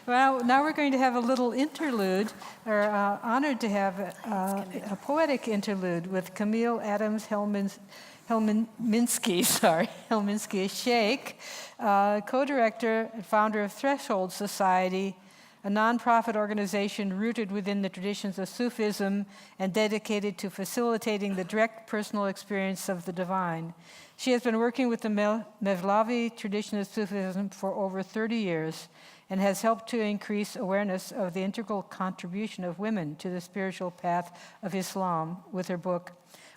Well, now we're going to have a little interlude. We're honored to have a poetic interlude with Camille Helminski, Shaika, co-director and founder of Threshold Society, a nonprofit organization rooted within the traditions of Sufism and dedicated to facilitating the direct personal experience of the divine. She has been working with the Mevlavi tradition of Sufism for over 30 years and has helped to increase awareness of the integral contribution of women to the spiritual path of Islam with her book,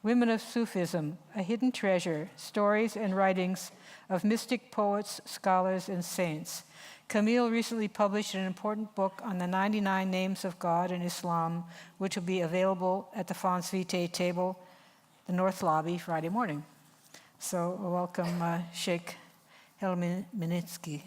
Women of Sufism, A Hidden Treasure, Stories and Writings of Mystic Poets, Scholars, and Saints. Camille recently published an important book on the 99 names of God in Islam, which will be available at the Fons Vitae table, the North Lobby, Friday morning. So welcome, Shaika Helminski.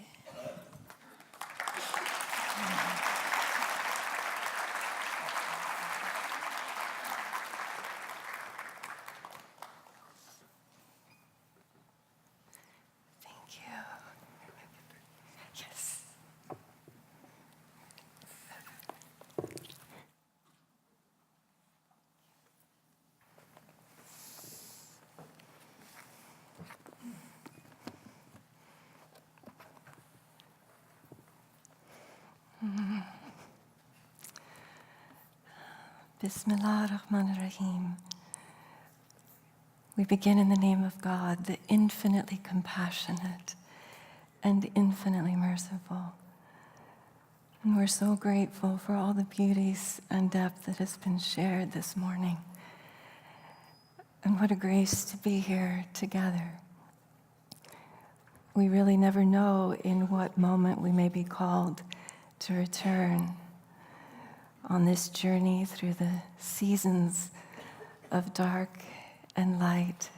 Bismillah ar-Rahman ar-Rahim. We begin in the name of God, the infinitely compassionate and infinitely merciful. And we're so grateful for all the beauties and depth that has been shared this morning. And what a grace to be here together. We really never know in what moment we may be called to return on this journey through the seasons of dark and light,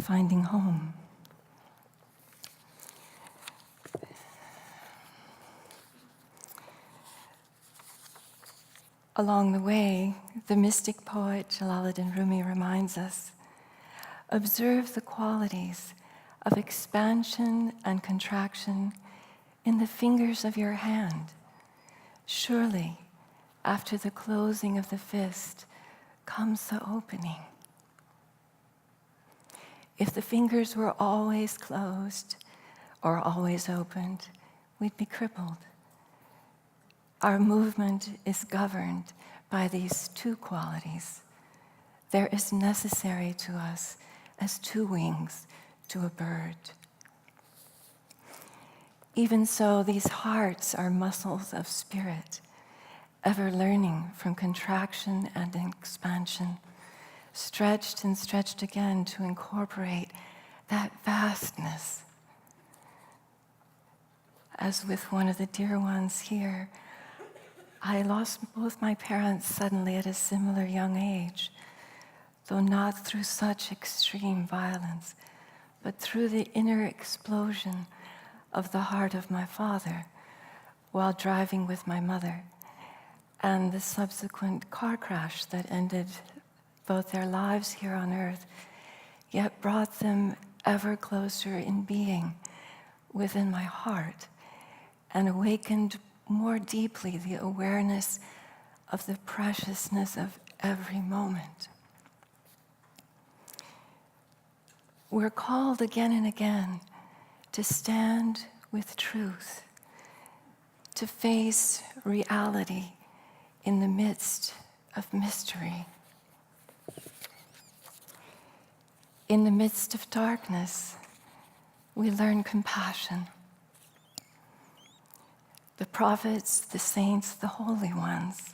finding home. Along the way, the mystic poet Jalaluddin Rumi reminds us, observe the qualities of expansion and contraction in the fingers of your hand. Surely, after the closing of the fist comes the opening. If the fingers were always closed or always opened, we'd be crippled. Our movement is governed by these two qualities. They're as necessary to us as two wings to a bird. Even so, these hearts are muscles of spirit, ever learning from contraction and expansion, stretched and stretched again to incorporate that vastness. As with one of the dear ones here, I lost both my parents suddenly at a similar young age, though not through such extreme violence, but through the inner explosion of the heart of my father while driving with my mother, and the subsequent car crash that ended both their lives here on earth, yet brought them ever closer in being within my heart and awakened more deeply the awareness of the preciousness of every moment. We're called again and again to stand with truth, to face reality in the midst of mystery. In the midst of darkness, we learn compassion. The prophets, the saints, the holy ones,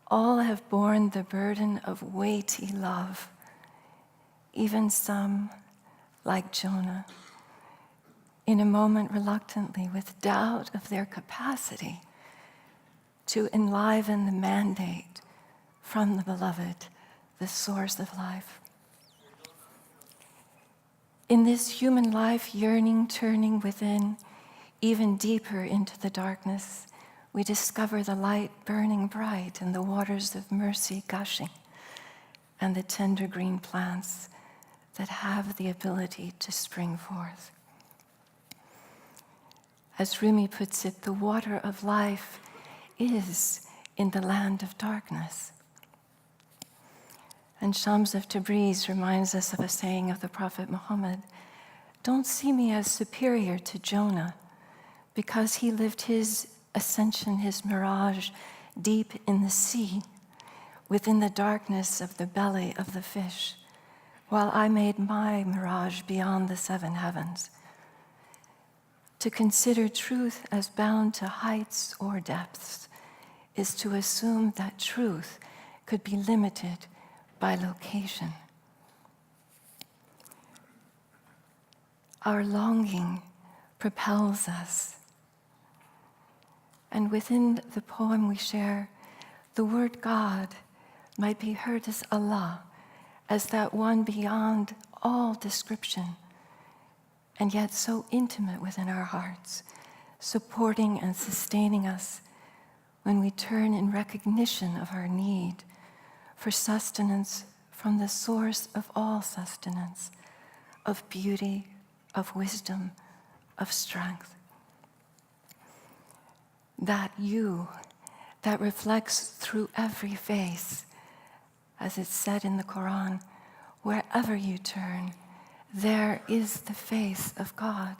all have borne the burden of weighty love, even some, like Jonah, in a moment reluctantly, with doubt of their capacity to enliven the mandate from the beloved, the source of life. In this human life, yearning, turning within, even deeper into the darkness, we discover the light burning bright and the waters of mercy gushing, and the tender green plants that have the ability to spring forth. As Rumi puts it, the water of life is in the land of darkness. And Shams of Tabriz reminds us of a saying of the Prophet Muhammad, "Don't see me as superior to Jonah, because he lived his ascension, his mirage, deep in the sea, within the darkness of the belly of the fish, while I made my mirage beyond the seven heavens." To consider truth as bound to heights or depths is to assume that truth could be limited by location. Our longing propels us. And within the poem we share, the word God might be heard as Allah, as that one beyond all description, and yet so intimate within our hearts, supporting and sustaining us when we turn in recognition of our need for sustenance from the source of all sustenance, of beauty, of wisdom, of strength. That you, that reflects through every face, as it's said in the Quran, wherever you turn, there is the face of God.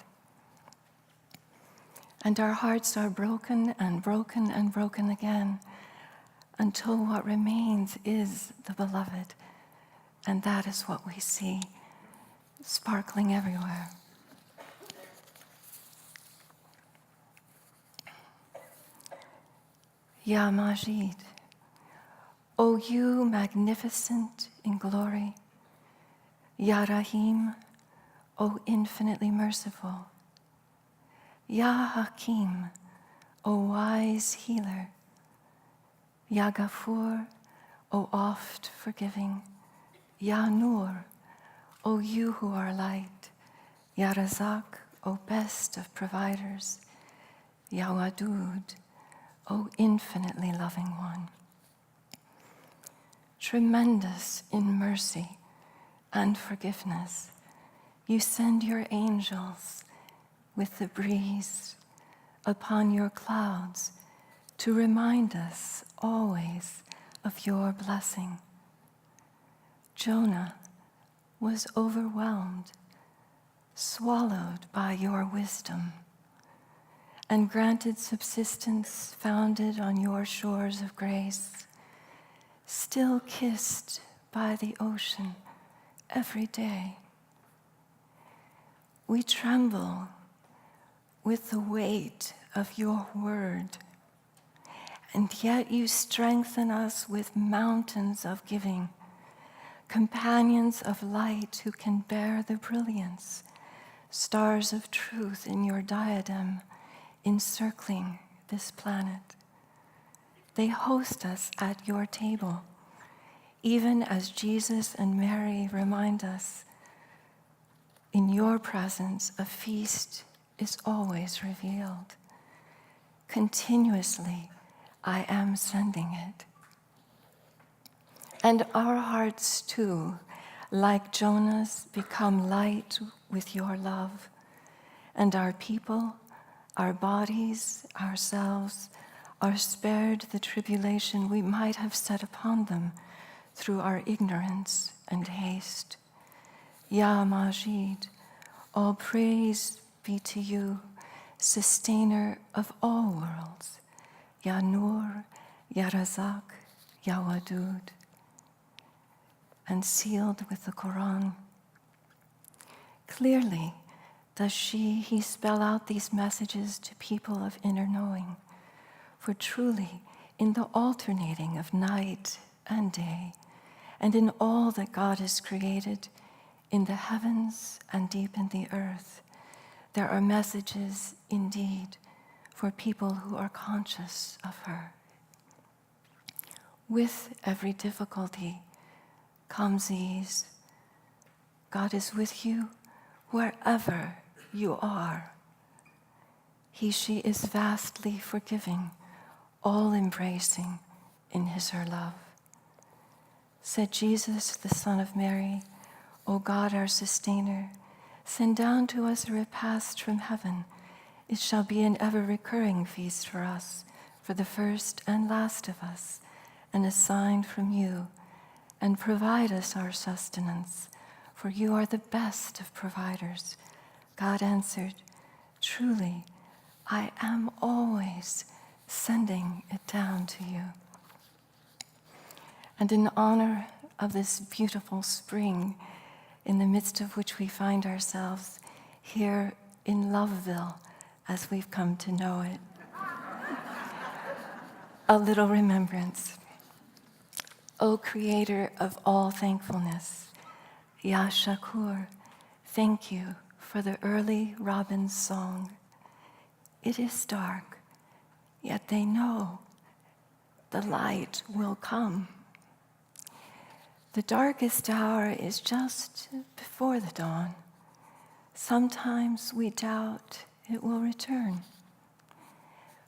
And our hearts are broken and broken and broken again, until what remains is the beloved. And that is what we see, sparkling everywhere. Ya Majid, O you magnificent in glory, Ya Rahim, O infinitely merciful, Ya Hakim, O wise healer, Ya Ghafur, O oft forgiving, Ya Nur, O you who are light, Ya Razak, O best of providers, Ya Wadud, O infinitely loving one. Tremendous in mercy and forgiveness, you send your angels with the breeze upon your clouds to remind us always of your blessing. Jonah was overwhelmed, swallowed by your wisdom, and granted subsistence founded on your shores of grace, still kissed by the ocean every day. We tremble with the weight of your word, and yet you strengthen us with mountains of giving, companions of light who can bear the brilliance, stars of truth in your diadem encircling this planet. They host us at your table, even as Jesus and Mary remind us, in your presence a feast is always revealed. Continuously, I am sending it. And our hearts too, like Jonah's, become light with your love, and our people, our bodies, ourselves, are spared the tribulation we might have set upon them through our ignorance and haste. Ya Majid, all praise be to you, sustainer of all worlds. Ya Nur, Ya Razak, Ya Wadud. And sealed with the Quran. Clearly does he spell out these messages to people of inner knowing. For truly, in the alternating of night and day, and in all that God has created, in the heavens and deep in the earth, there are messages indeed for people who are conscious of her. With every difficulty comes ease. God is with you wherever you are. She is vastly forgiving, all embracing in her love. Said Jesus, the Son of Mary, O God, our sustainer, send down to us a repast from heaven, It shall be an ever-recurring feast for us, for the first and last of us, and a sign from you, and provide us our sustenance, for you are the best of providers. God answered, truly, I am always sending it down to you. And in honor of this beautiful spring, in the midst of which we find ourselves here in Loveville, as we've come to know it, a little remembrance. O Creator of all thankfulness, Ya Shakur, thank you for the early robin's song. It is dark, yet they know the light will come. The darkest hour is just before the dawn. Sometimes we doubt it will return.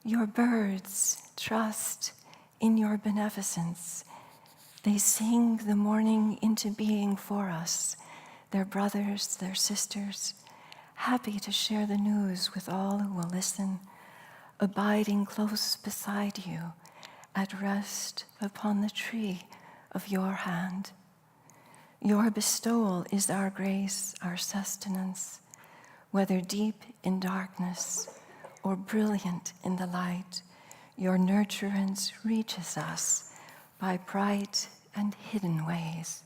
Your birds trust in your beneficence. They sing the morning into being for us, their brothers, their sisters, happy to share the news with all who will listen, abiding close beside you, at rest upon the tree of your hand. Your bestowal is our grace, our sustenance, whether deep in darkness or brilliant in the light. Your nurturance reaches us by bright and hidden ways.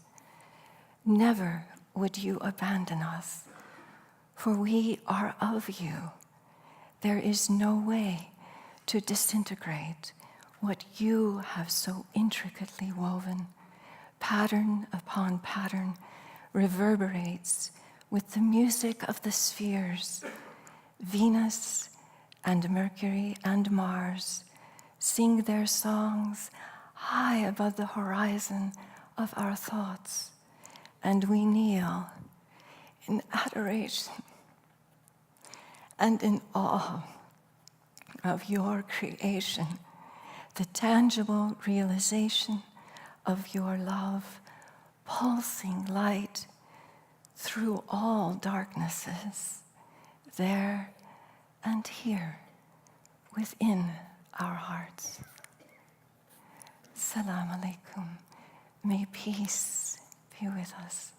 Never would you abandon us, for we are of you. There is no way to disintegrate what you have so intricately woven. Pattern upon pattern reverberates with the music of the spheres. Venus and Mercury and Mars sing their songs high above the horizon of our thoughts, and we kneel in adoration and in awe of your creation, the tangible realization of your love, pulsing light through all darknesses, there and here within our hearts. Salam alaikum. May peace be with us.